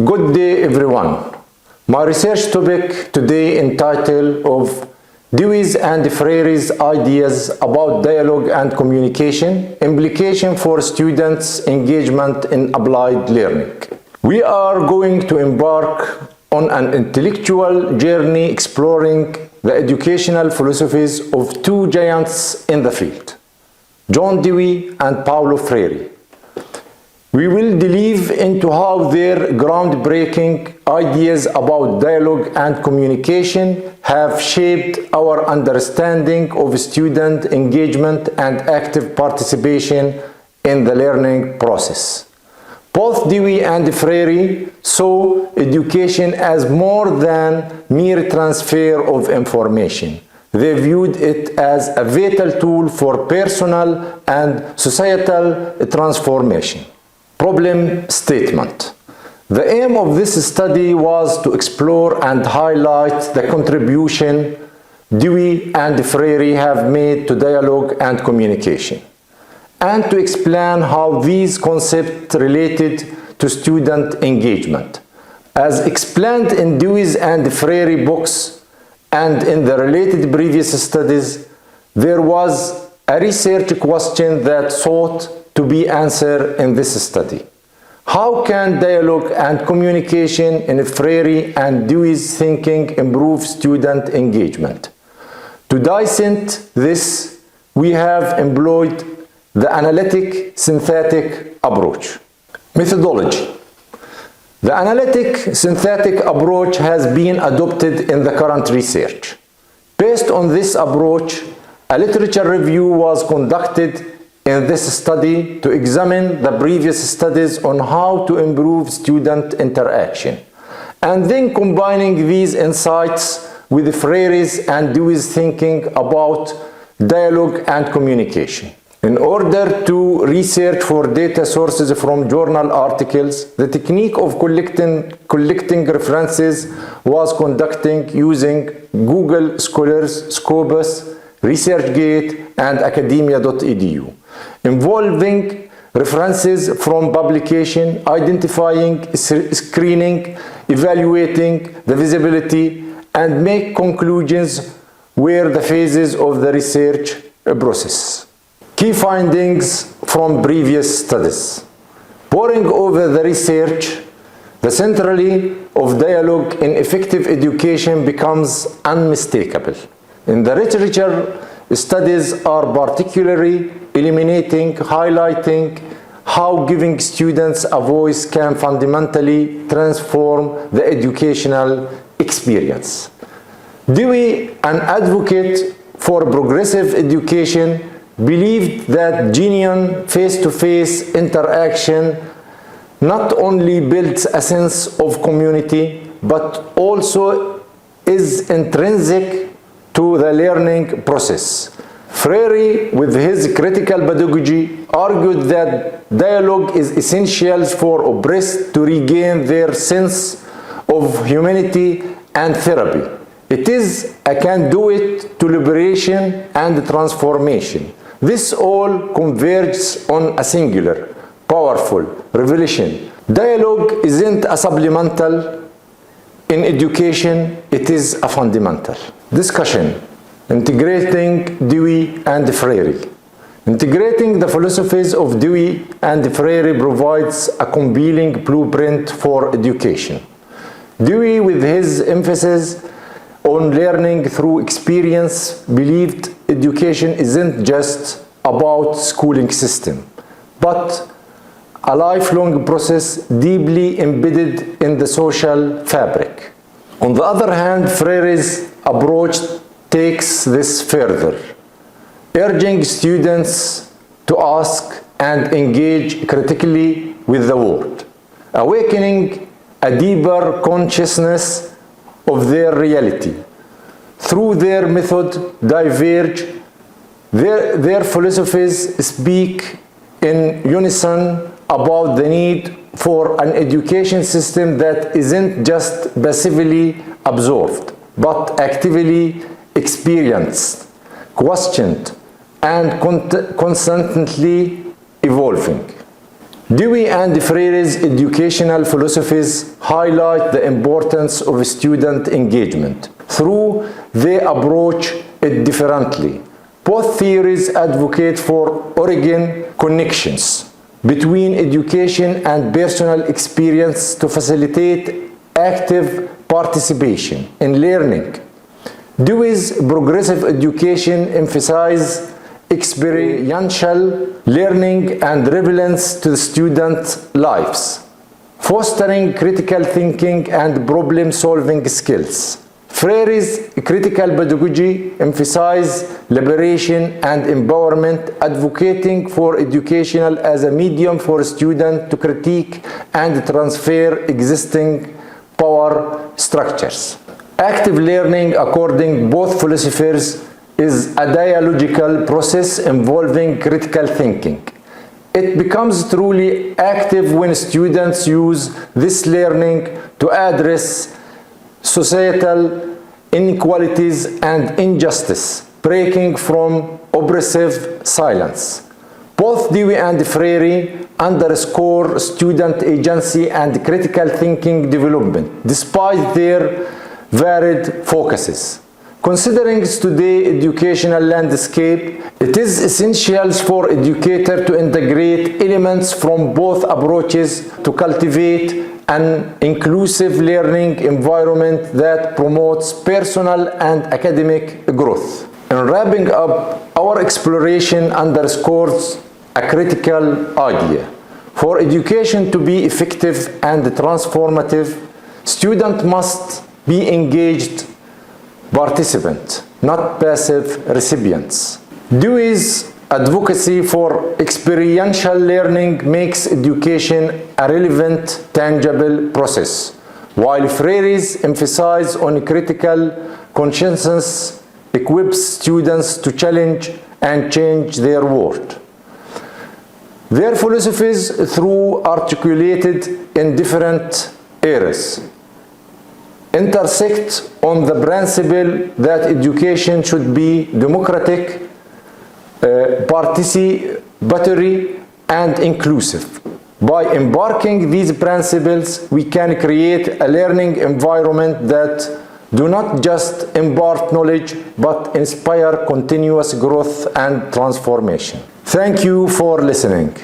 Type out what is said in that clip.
Good day everyone. My research topic today entitled of Deweys and Freires ideas about dialogue and communication, implication for students' engagement in applied learning. We are going to embark on an intellectual journey exploring the educational philosophies of two giants in the field, John Dewey and Paulo Freire. We will delve into how their groundbreaking ideas about dialogue and communication have shaped our understanding of student engagement and active participation in the learning process. Both Dewey and Freire saw education as more than mere transfer of information. They viewed it as a vital tool for personal and societal transformation. Problem statement. The aim of this study was to explore and highlight the contribution Dewey and Freire have made to dialogue and communication, and to explain how these concepts related to student engagement. As explained in Deweys and Freire books and in the related previous studies, there was a research question that sought to be answered in this study. How can dialogue and communication in Freire and Dewey's thinking improve student engagement? To dissect this, we have employed the analytic synthetic approach. Methodology. The analytic synthetic approach has been adopted in the current research. Based on this approach, a literature review was conducted in this study to examine the previous studies on how to improve student interaction, and then combining these insights with Freire's and Dewey's thinking about dialogue and communication. In order to research for data sources from journal articles, the technique of collecting references was conducted using Google Scholars, Scopus, ResearchGate, and academia.edu, involving references from publication, identifying, screening, evaluating the visibility, and make conclusions were the phases of the research process. Key findings from previous studies. Poring over the research, the centrality of dialogue in effective education becomes unmistakable. In the literature, studies are particularly highlighting how giving students a voice can fundamentally transform the educational experience. Dewey, an advocate for progressive education, believed that genuine face-to-face interaction not only builds a sense of community, but also is intrinsic to the learning process. Freire, with his critical pedagogy, argued that dialogue is essential for oppressed to regain their sense of humanity and therapy. It is a conduit to liberation and transformation. This all converges on a singular, powerful revelation. Dialogue isn't a supplemental in education, it is a fundamental. Discussion. Integrating Dewey and Freire. Integrating the philosophies of Dewey and Freire provides a compelling blueprint for education. Dewey, with his emphasis on learning through experience, believed education isn't just about schooling system, but a lifelong process deeply embedded in the social fabric. On the other hand, Freire's approach takes this further, urging students to ask and engage critically with the world, awakening a deeper consciousness of their reality. Through their method diverge, their philosophies speak in unison about the need for an education system that isn't just passively absorbed, but actively experienced, questioned, and constantly evolving. Dewey and Freires' educational philosophies highlight the importance of student engagement, though they approach it differently. Both theories advocate for origin connections between education and personal experience to facilitate active participation in learning. Dewey's progressive education emphasizes experiential learning and relevance to the students' lives, fostering critical thinking and problem-solving skills. Freire's critical pedagogy emphasizes liberation and empowerment, advocating for educational as a medium for students to critique and transfer existing power structures. Active learning, according to both philosophers, is a dialogical process involving critical thinking. It becomes truly active when students use this learning to address societal inequalities and injustice, breaking from oppressive silence. Both Dewey and Freire underscore student agency and critical thinking development, despite their varied focuses. Considering today's educational landscape, it is essential for educators to integrate elements from both approaches to cultivate an inclusive learning environment that promotes personal and academic growth. In wrapping up, our exploration underscores a critical idea. For education to be effective and transformative, students must be engaged participants, not passive recipients. Dewey's advocacy for experiential learning makes education a relevant, tangible process, while Freire's emphasis on critical consciousness equips students to challenge and change their world. Their philosophies, though articulated in different eras, intersect on the principle that education should be democratic, participatory, and inclusive. By embarking these principles, we can create a learning environment that do not just impart knowledge, but inspire continuous growth and transformation. Thank you for listening.